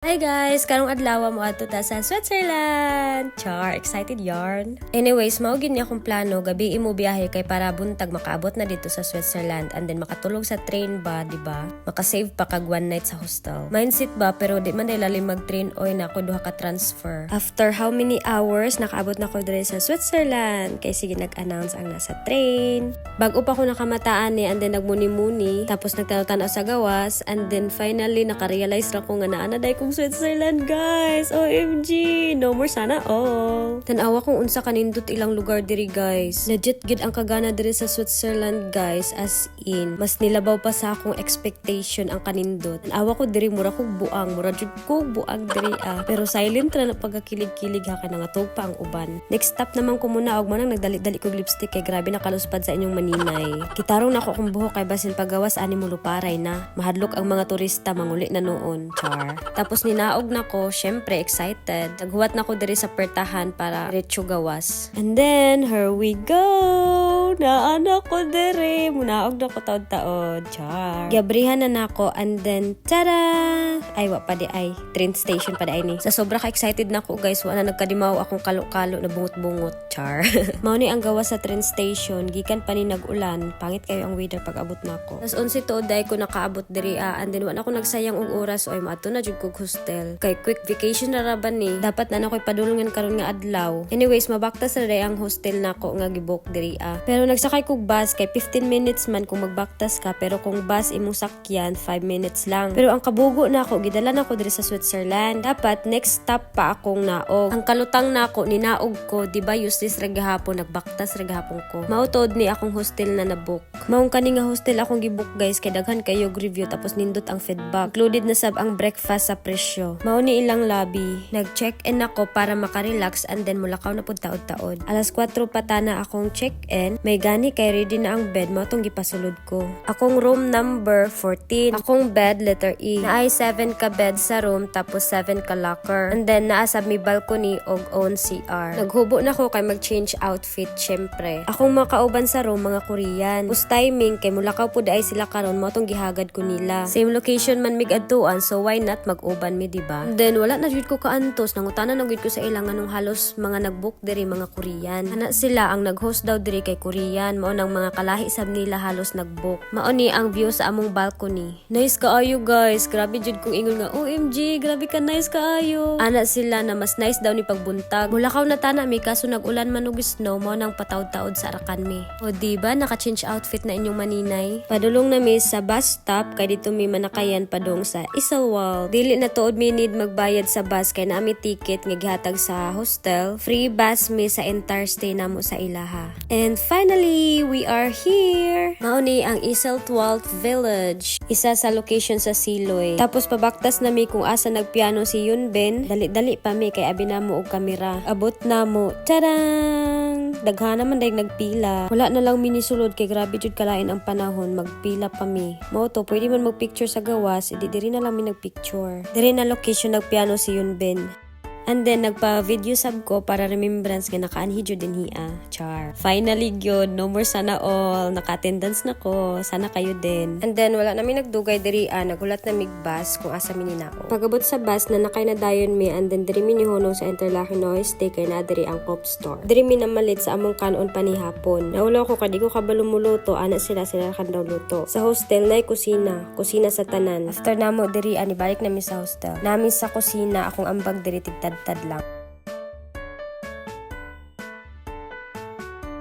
Hi guys! Karong adlaw mo ato ta sa Switzerland! Char! Excited yarn! Anyways, maugin niya akong plano, gabi imo biyahe kay para buntag makaabot na dito sa Switzerland and then makatulog sa train ba, di ba? Makasave pa kag one night sa hostel. Mindset ba, pero di man day lalim mag-train oy na ako duha ka transfer. After how many hours, nakaabot na ko dire sa Switzerland. Kay sige nag-announce ang nasa train. Bago pa ko nakamataan ni and then nagmuni-muni, tapos nagtanaw-tanaw sa gawas and then finally nakarealize ra ko nga naanaday kong Switzerland, guys. OMG! No more sana all. Tanawa kung unsa kanindot ilang lugar diri, guys. Legit gid ang kagana diri sa Switzerland, guys. As in, mas nilabaw pa sa akong expectation ang kanindot. Tanawa ko diri mura kog buang, mura jud kog buang diri Pero silent ra na pagkakilig-kilig ha kana nga tug pa ang uban. Next stop naman ko muna og manang nagdali-dali kog lipstick kay grabe nakaluspad sa inyong maninay. Kitarong nako kung buhok kay basin pagawas ani mo luparay na. Mahadlok ang mga turista manguli na noon. Char. Tapos ninaog na ko, syempre excited. Naghuwat na ko diri sa pertahan para diretso gawas. And then, here we go! Naana ko diri. Munaog na ko taod-taod. Char. Gabrihan na nako and then, tada! Ay, wa pa di ay. Train station pa di ay ni. Sa sobra ka-excited na ko guys, wala na nagkadimaw akong kalo-kalo na bungot-bungot. Char. Mao ni ang gawas sa train station. Gikan pa ni nag-ulan. Pangit kayo ang weather pag abot na ko. Tapos unsi to, dahil ko nakaabot diri and then wala ko nagsayang og oras oy maato na jud kog hostel. Kay quick vacation na raban ni. Dapat na nakoy padulungan karon nga adlaw. Anyways, mabaktas na rin ang hostel nako nga gibook diri Pero nagsakay kog bus kay 15 minutes man kung magbaktas ka, pero kung bus imong sakyan 5 minutes lang. Pero ang kabugo nako gidala nako diri sa Switzerland. Dapat next stop pa akong naog. Ang kalutang nako ninaog ko, di ba useless ra gihapon nagbaktas ra gihapon ko. Mautod ni akong hostel na nabook. Maong kani nga hostel akong gibook guys kay daghan kayo review tapos nindot ang feedback. Included na sab ang breakfast sa presyo. Mao ni ilang lobby. Nag-check-in ako para makarelax and then mulakaw na pud taod-taod. Alas 4 pa na akong check-in. May gani kay ready na ang bed mo tong gipasulod ko. Akong room number 14. Akong bed letter E. Naay 7 ka bed sa room tapos 7 ka locker. And then naasab mi balcony og own CR. Naghubo na ko kay mag-change outfit syempre. Akong makauban sa room mga Korean. Us timing kay mulakaw pud ay sila karon mo tong gihagad ko nila. Same location man mig adtuan so why not mag-uban mi diba? Then wala na jud ko kaantos nangutanan na gud ko sa ilang nganong halos mga nagbook diri mga Korean. Ana sila ang nag-host daw diri kay Korean, mao nang mga kalahi sab nila halos nagbook. Mao ni ang view sa among balcony. Nice kaayo guys, grabe jud kong ingon nga OMG, grabe ka nice kaayo. Ana sila na mas nice daw ni pagbuntag. Mulakaw na tana mi kaso nagulan man og snow, mao nang pataod-taod sa arakan mi. O diba naka-change outfit na inyong maninay? Padulong na mi sa bus stop kay dito mi manakayan padung sa Iselwald. Dili na tuod mi need magbayad sa bus kay naami ticket nga gihatag sa hostel. Free bus mi sa entire stay namo sa ilaha. And finally, we are here. Mao ni ang Iselwald Village. Isa sa location sa Siloy. Tapos pabaktas na mi kung asa nagpiano si Yunben. Dali-dali pa mi kay abi namo og kamera. Abot namo. Tadang! Daghan naman dayeg nagpila. Wala na lang minisulod kay grabe jud kalain ang panahon, magpila pa mi. Mao to, pwede man magpicture sa gawas, diri na lang mi nagpicture. Diri na location nagpiano si Yunben. And then, nagpa-video sub ko para remembrance nga nakaanhi jud din hiya. Char. Finally, gyud. No more sana all. Naka-attendance na ko. Sana kayo din. And then, wala namin nagdugay diri nagulat na mig bus kung asa mi ninako. Pagabot sa bus, na nakay na dayon mi and then diri mi ni hunong sa Interlaken Stay kay na diri ang Pop Store. Diri mi namalit sa among kanon pa ni hapon. Naulaw ko kadi ko kabalo muluto. Ana sila kan daw luto. Sa hostel na kusina. Kusina sa tanan. After namo diri ibalik na mi sa hostel. Nami sa kusina akong ambag diri tigtad lang.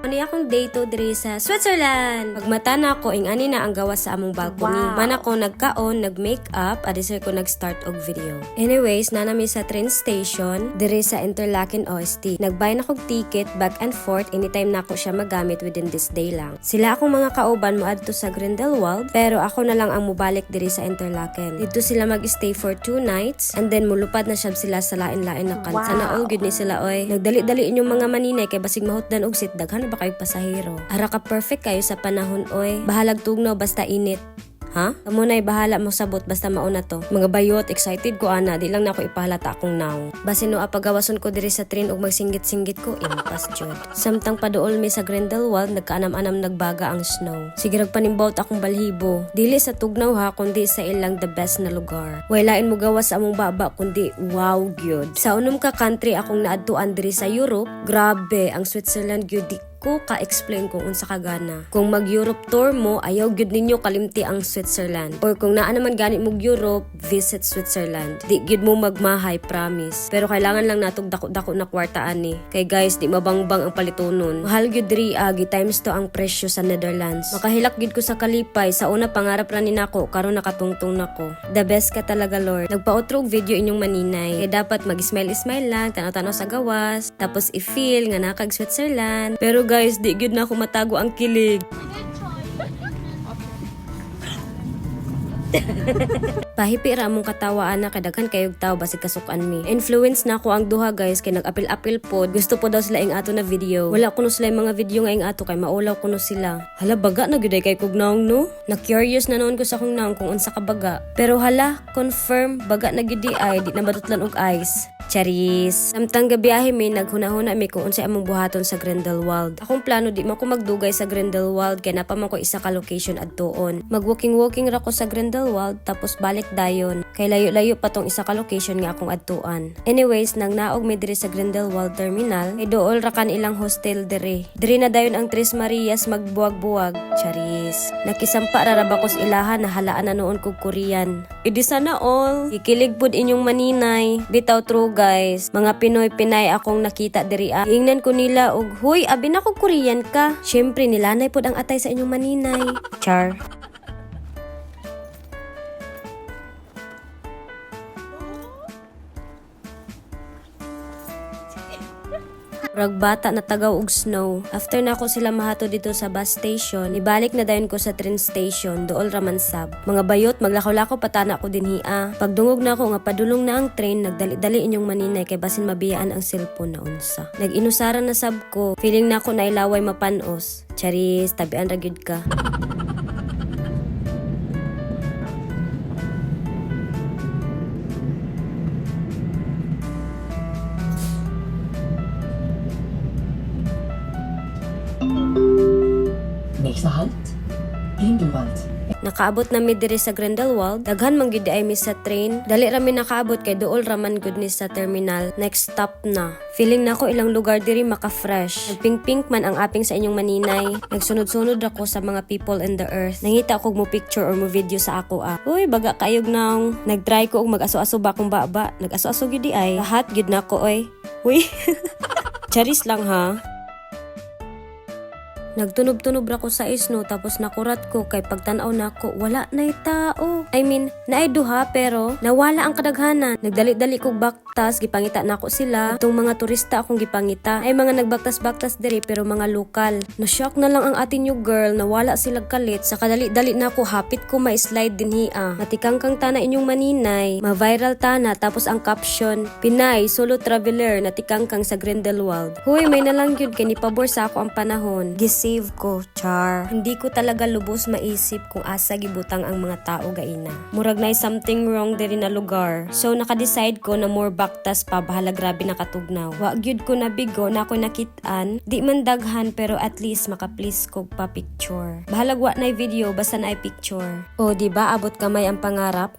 Ani akong day to diri sa Switzerland. Pagmata na ako, ani na ang gawas sa among balcony. Wow. Man ako nagkaon, nag-makeup, adisir ko nag-start og video. Anyways, nanami sa train station, diri sa Interlaken OST. Nagbuy na kog ticket, back and forth, anytime na ako siya magamit within this day lang. Sila akong mga kauban mo adto sa Grindelwald, pero ako na lang ang mubalik diri sa Interlaken. Dito sila mag-stay for 2 nights, and then mulupad na siya sila sa lain-lain na kan. Wow. Sana all good ni sila, oy. Nagdali-dali inyong mga maninay, kay basig mahutdan og sit, daghan ba kayo pasahero. Ara ka perfect kayo sa panahon oy. Bahalag tugnaw basta init. ha? Amo na'y bahala mo sabot basta mauna to. Mga bayot, excited ko ana, di lang na ako ipahalata akong naong. Basin no apagawason ko diri sa train ug magsinggit-singgit ko, impas jud. Samtang paduol mi sa Grindelwald, nagkaanam-anam nagbaga ang snow. Sige panimbaut akong balhibo. Dili sa tugnaw ha, kundi sa ilang the best na lugar. Walain mo gawas sa among baba, kundi wow gyud. Sa unom ka country akong naadtuan diri sa Europe, grabe, ang Switzerland gyud di ko ka-explain kung unsa ka gana. Kung mag-Europe tour mo, ayaw gyud ninyo kalimti ang Switzerland. Or kung naa naman gani mo Europe, visit Switzerland. Di gyud mo magmahay, promise. Pero kailangan lang natog dako-dako na kwarta ani. Kay guys, di mabangbang ang palitonon. Mahal gyud diri agi times to ang presyo sa Netherlands. Makahilak gyud ko sa kalipay, sa una pangarap ra ni nako, karon nakatungtong nako. The best ka talaga, Lord. Nagpa-outro video inyong maninay. Kaya dapat mag-smile-smile lang, tanaw-tanaw sa gawas, tapos i-feel nga nakag Switzerland. Pero guys, di gyud na ako matago ang kilig. Pahipi ra among katawaan na kadaghan kayog tawo basig kasukan mi. Influence na ako ang duha guys kay nag-apil-apil pod. Gusto po daw sila ing ato na video. Wala kuno sila mga video nga ing ato kay maulaw kuno sila. Hala baga na gyud kay kog naong no. Na curious na noon ko sa akong naong kung unsa ka baga. Pero hala, confirm baga na gyud di ay di na batutlan og ice. Charis. Samtang gabiyahe mi, naghuna-huna mi kung unsay among buhaton sa Grindelwald. Akong plano di man ko magdugay sa Grindelwald kay napaman ko isa ka location adtoon. Mag-walking ra ko sa Grindelwald tapos balik dayon. Kay layo-layo pa tong isa ka location nga akong adtuan. Anyways, nang naog mi diri sa Grindelwald Terminal, ay dool ra kan ilang hostel diri. Diri na dayon ang Tres Marias magbuwag-buwag. Charis. Nakisampa ra bakos ilahan na halaan na noon kog Korean. Idi sana all. Ikilig pud inyong maninay. Bitaw true guys, mga Pinoy Pinay akong nakita diri. Ingnan ko nila og, "Hoy, abi na ko Korean ka." Syempre nilanay pod ang atay sa inyong maninay. Char. Ragbata na tagaw og snow. After na ako sila mahato dito sa bus station, ibalik na dayon ko sa train station, dool raman sab. Mga bayot, maglakaw-lakaw patana ko dinhi a. Pagdungog na ako nga padulong na ang train, nagdali-dali inyong maninay kay basin mabiyaan ang cellphone na unsa. Nag-inusaran na sab ko, feeling na ako na ilaway mapanos. Charis, tabian ra gyud ka. Nächster Halt, Grindelwald. Nakaabot na mi diri sa Grindelwald. Daghan man gyud ay mi sa train. Dali ra mi nakaabot kay duol raman gud ni sa terminal. Next stop na. Feeling nako ilang lugar diri maka-fresh. Nagpink-pink man ang aping sa inyong maninay. Nagsunod-sunod ako sa mga people in the earth. Nangita ko mo picture or mo video sa ako Uy, baga kayog naong. Nagtry ko og mag-aso-aso ba kung baba. Nag-aso-aso gyud di ay. Lahat gyud nako oy. Uy. Charis lang ha. Nagtunob-tunob ra ko sa isno tapos nakurat ko kay pagtan-aw nako wala nay tao. I mean, naay duha pero nawala ang kadaghanan. Nagdali-dali kog baktas, gipangita nako sila. Itong mga turista akong gipangita ay mga nagbaktas-baktas diri pero mga lokal. Na-shock na lang ang atin yung girl, nawala sila kalit. Sa kadali-dali nako hapit ko ma-slide dinhi Natikangkang tana inyong maninay, ma-viral tana tapos ang caption, Pinay solo traveler natikangkang sa Grindelwald. Huy, may nalang yun kay nipabor sa ako ang panahon. Save ko, char. Hindi ko talaga lubos maisip kung asa gibutang ang mga tao gaina. Murag na something wrong diri na lugar. So naka-decide ko na more baktas pa bahala grabe nakatugnaw. Wa gyud ko na bigo na ako nakit-an. Di man daghan pero at least maka-please kog pa picture. Bahalag wa na video basta na picture. O di ba abot kamay ang pangarap?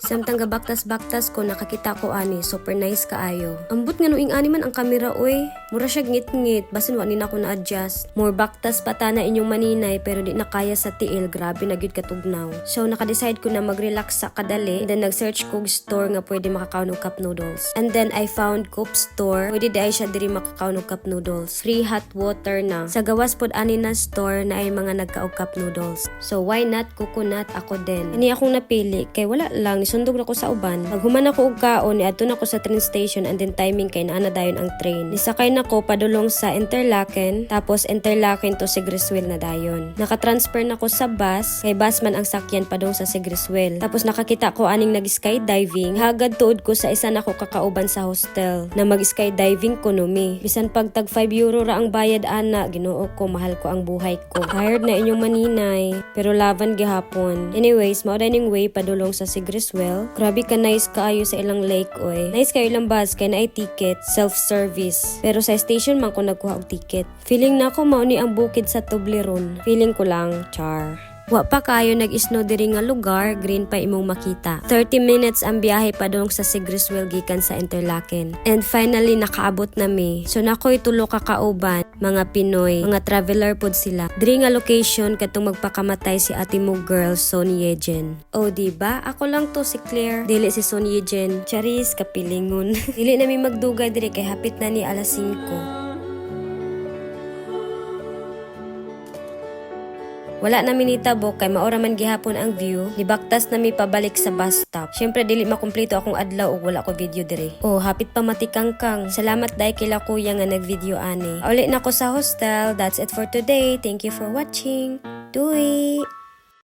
Samtang gabaktas-baktas ko nakakita ko ani, super nice kaayo. Ambot nga nuing ani man ang kamera oy. Mura siya ngit-ngit, basin wa ni na ko na-adjust. More baktas pata na inyong maninay pero di na kaya sa tiil, grabe na gyud katugnaw. So naka-decide ko na mag-relax sa kadali. And then nag-search kog store nga pwede makakaon og cup noodles. And then I found Coop store. Pwede di ay siya diri makakaon og cup noodles. Free hot water na. Sa gawas pod ani na store na ay mga nagka og cup noodles. So why not coconut ako din. Ani akong napili kay wala lang sundog na ko sa uban. Paghuman ako og kaon, niadto na ko sa train station and then timing kay naa na dayon ang train. Nisakay na ako padulong sa Interlaken, tapos Interlaken to Sigriswil na dayon. Nakatransfer na ko sa bus, kay bus man ang sakyan padung sa Sigriswil. Tapos nakakita ko aning nag-skydiving, hagad tuod ko sa isa na ko kakauban sa hostel na mag-skydiving kuno mi. Bisan pag tag 5 euro ra ang bayad ana, Ginoo ko, mahal ko ang buhay ko. Tired na inyong maninay, pero laban gihapon. Anyways, mao dining way padulong sa Sigriswil. Grabe ka nice kaayo sa ilang lake oy. Nice kayo ilang bus kay naay ticket, self-service. Pero sa station man ko nagkuha og ticket. Feeling na ko mao ni ang bukid sa Toblerone. Feeling ko lang, char. Wa pa kayo nag-snow diri nga lugar, green pa imong makita. 30 minutes ang biyahe padung sa Sigriswil gikan sa Interlaken. And finally nakaabot na mi. So nakoy tulo ka kauban, mga Pinoy, mga traveler pod sila. Diri nga location katong magpakamatay si ate mo girl Son Yejen. O diba? Ako lang to si Claire, dili si Son Yejen. Charis kapilingon. Dili na mi magdugay diri kay hapit na ni alas 5. Wala na minitabok kay maora man gihapon ang view. Nibaktas na mi pabalik sa bus stop. Syempre dili makumpleto akong adlaw ug wala ko video dire. Oh, hapit pa matikangkang. Salamat dai kila kuya nga nagvideo ani. Uli na ko sa hostel. That's it for today. Thank you for watching. Dui!